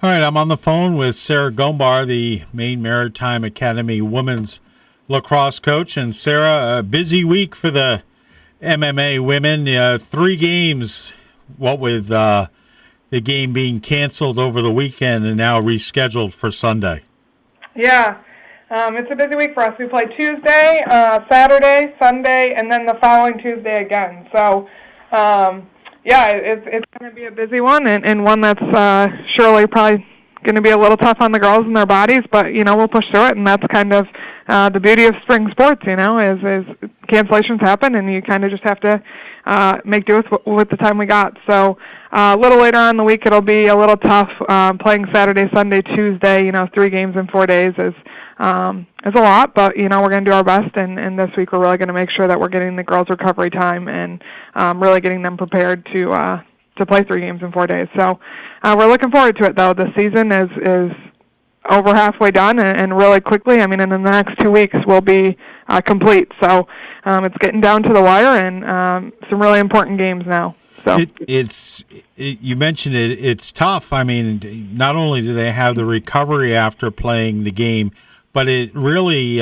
All right, I'm on the phone with Sarah Gombar, the Maine Maritime Academy women's lacrosse coach. And Sarah, a busy week for the MMA women. 3 games, what with the game being canceled over the weekend and now rescheduled for Sunday. Yeah, it's a busy week for us. We play Tuesday, Saturday, Sunday, and then the following Tuesday again. So, yeah, it's going to be a busy one and one that's surely probably going to be a little tough on the girls and their bodies, but, we'll push through it, and that's kind of the beauty of spring sports, is cancellations happen, and you kind of just have to make do with the time we got. So a little later on in the week, it'll be a little tough. Playing Saturday, Sunday, Tuesday, 3 games in 4 days is a lot, but, we're going to do our best, and this week we're really going to make sure that we're getting the girls recovery time and really getting them prepared to play 3 games in 4 days. So we're looking forward to it, though. The season is over halfway done, and really quickly, in the next 2 weeks, we'll be complete. So it's getting down to the wire, and some really important games now. So you mentioned it. It's tough. Not only do they have the recovery after playing the game, but it really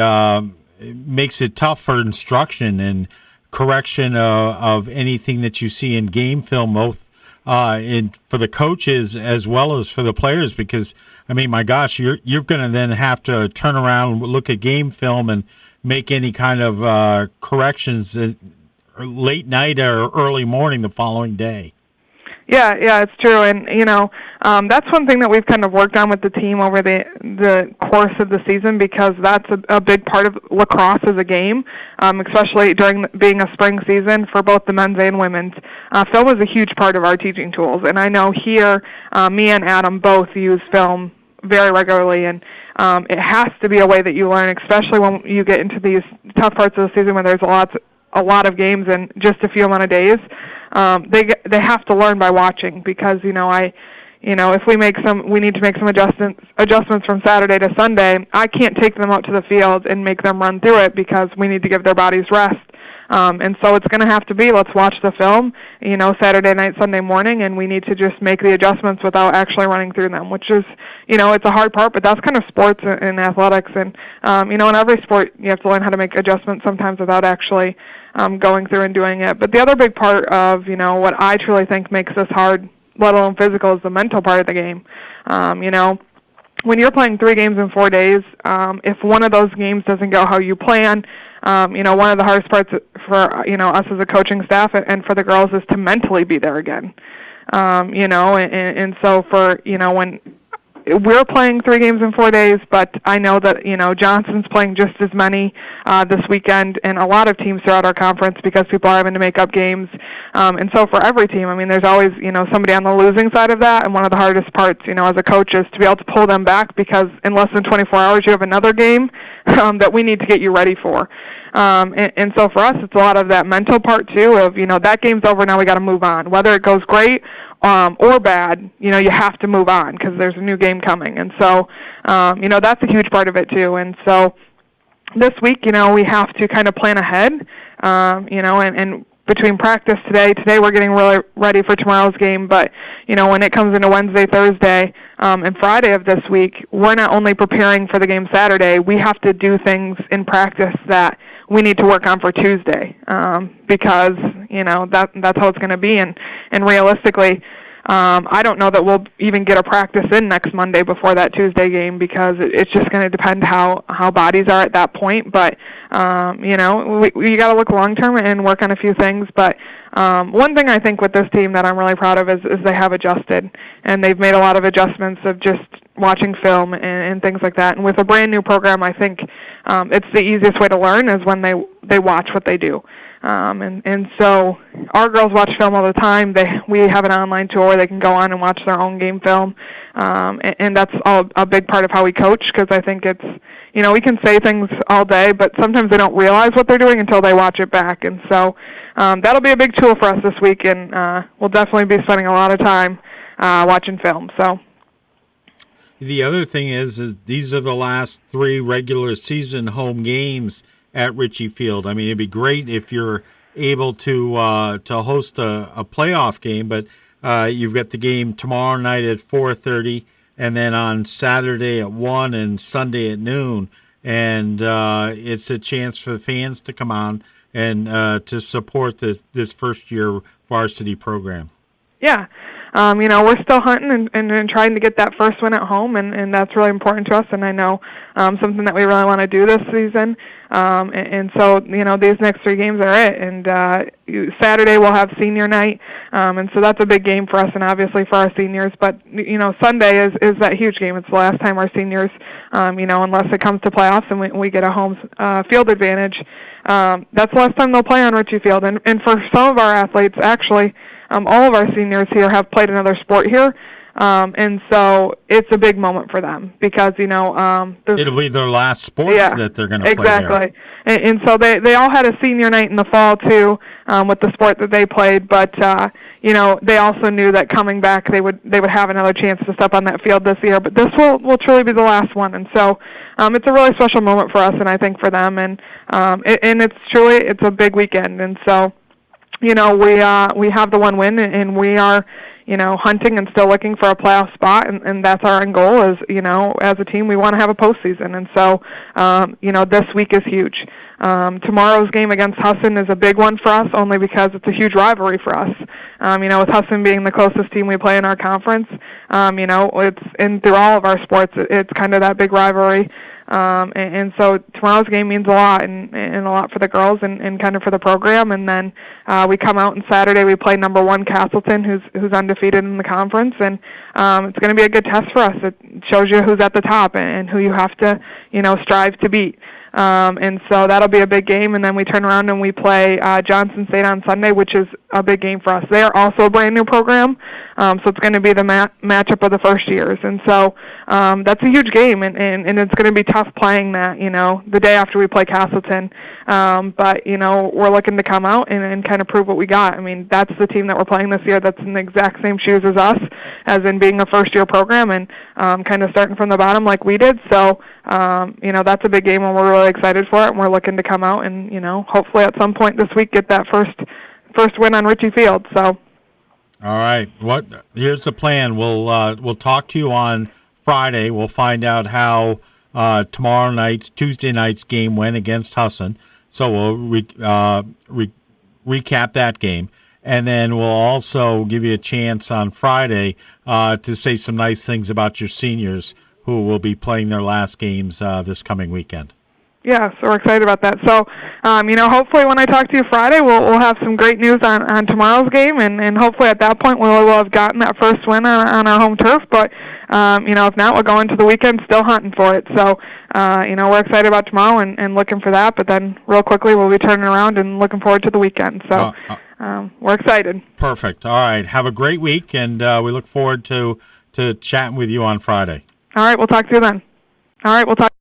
makes it tough for instruction and correction of anything that you see in game film, both for the coaches as well as for the players. Because my gosh, you're going to then have to turn around, look at game film, and make any kind of corrections late night or early morning the following day. Yeah, it's true, and that's one thing that we've kind of worked on with the team over the course of the season, because that's a big part of lacrosse as a game, especially during being a spring season for both the men's and women's. Film is a huge part of our teaching tools, and I know here, me and Adam both use film very regularly, and it has to be a way that you learn, especially when you get into these tough parts of the season when there's a lot of games and just a few amount of days. They have to learn by watching, because if we need to make some adjustments from Saturday to Sunday, I can't take them out to the field and make them run through it, because we need to give their bodies rest. And so it's going to have to be, let's watch the film, Saturday night, Sunday morning, and we need to just make the adjustments without actually running through them, which is, it's a hard part, but that's kind of sports and athletics. And, in every sport, you have to learn how to make adjustments sometimes without actually going through and doing it. But the other big part of, what I truly think makes this hard, let alone physical, is the mental part of the game. When you're playing 3 games in 4 days, if one of those games doesn't go how you plan, one of the hardest parts for, us as a coaching staff and for the girls is to mentally be there again. And so for, when we're playing 3 games in 4 days, but I know that, Johnson's playing just as many this weekend, and a lot of teams throughout our conference, because people are having to make up games. And so for every team, there's always, somebody on the losing side of that, and one of the hardest parts, as a coach, is to be able to pull them back, because in less than 24 hours you have another game that we need to get you ready for. And so for us, it's a lot of that mental part, too, of, that game's over, now we got to move on. Whether it goes great or bad, you have to move on, because there's a new game coming. And so, that's a huge part of it, too. And so this week, we have to kind of plan ahead, and between practice today we're getting really ready for tomorrow's game, but, when it comes into Wednesday, Thursday, and Friday of this week, we're not only preparing for the game Saturday, we have to do things in practice that we need to work on for Tuesday, because, that's how it's going to be. And realistically, I don't know that we'll even get a practice in next Monday before that Tuesday game, because it's just going to depend how bodies are at that point. But, we got to look long-term and work on a few things. But one thing I think with this team that I'm really proud of is they have adjusted, and they've made a lot of adjustments of just watching film and things like that. And with a brand new program, I think it's the easiest way to learn is when they watch what they do. And so our girls watch film all the time. We have an online tour where they can go on and watch their own game film. And that's all a big part of how we coach, because I think it's, we can say things all day, but sometimes they don't realize what they're doing until they watch it back. And so that'll be a big tool for us this week, and we'll definitely be spending a lot of time watching film. So. The other thing is these are the last 3 regular season home games at Ritchie Field. It'd be great if you're able to host a playoff game, but you've got the game tomorrow night at 4:30, and then on Saturday at 1 and Sunday at noon. And it's a chance for the fans to come on and to support this first-year varsity program. Yeah. We're still hunting and trying to get that first win at home, and that's really important to us. And I know something that we really want to do this season. And so, these next 3 games are it. And Saturday we'll have senior night, and so that's a big game for us and obviously for our seniors. But, Sunday is that huge game. It's the last time our seniors, unless it comes to playoffs and we get a home field advantage, that's the last time they'll play on Ritchie Field. And for some of our athletes, actually, all of our seniors here have played another sport here, and so it's a big moment for them because, it'll be their last sport that they're going to play there. Exactly. And so they all had a senior night in the fall, too, with the sport that they played, but, they also knew that coming back they would have another chance to step on that field this year, but this will truly be the last one, and so it's a really special moment for us and I think for them, and it's a big weekend, and so we have the one win, and we are, hunting and still looking for a playoff spot, and that's our end goal is, as a team, we want to have a postseason. And so, this week is huge. Tomorrow's game against Husson is a big one for us, only because it's a huge rivalry for us. With Husson being the closest team we play in our conference, it's through all of our sports, it's kind of that big rivalry. And so tomorrow's game means a lot and a lot for the girls and kind of for the program. And then we come out on Saturday, we play number 1 Castleton, who's undefeated in the conference, and it's going to be a good test for us. It shows you who's at the top and who you have to strive to beat. And so that'll be a big game, and then we turn around and we play Johnson State on Sunday, which is a big game for us. They are also a brand new program, so it's going to be the matchup of the first years, and so that's a huge game, and it's going to be tough playing that, the day after we play Castleton. But we're looking to come out and kind of prove what we got. I mean, that's the team that we're playing this year. That's in the exact same shoes as us, as in being a first-year program and kind of starting from the bottom like we did. So that's a big game, and we're really excited for it, and we're looking to come out and, hopefully at some point this week get that first win on Ritchie Field. So. All right. Here's the plan. We'll talk to you on Friday. We'll find out how Tuesday night's game went against Husson. So we'll recap that game. And then we'll also give you a chance on Friday to say some nice things about your seniors who will be playing their last games this coming weekend. Yeah, so we're excited about that. So, hopefully when I talk to you Friday, we'll have some great news on tomorrow's game, and hopefully at that point we'll have gotten that first win on our home turf. But, if not, we'll go into the weekend still hunting for it. So, we're excited about tomorrow and looking for that. But then real quickly we'll be turning around and looking forward to the weekend. So we're excited. Perfect. All right. Have a great week, and we look forward to chatting with you on Friday. All right. We'll talk to you then. All right. We'll talk.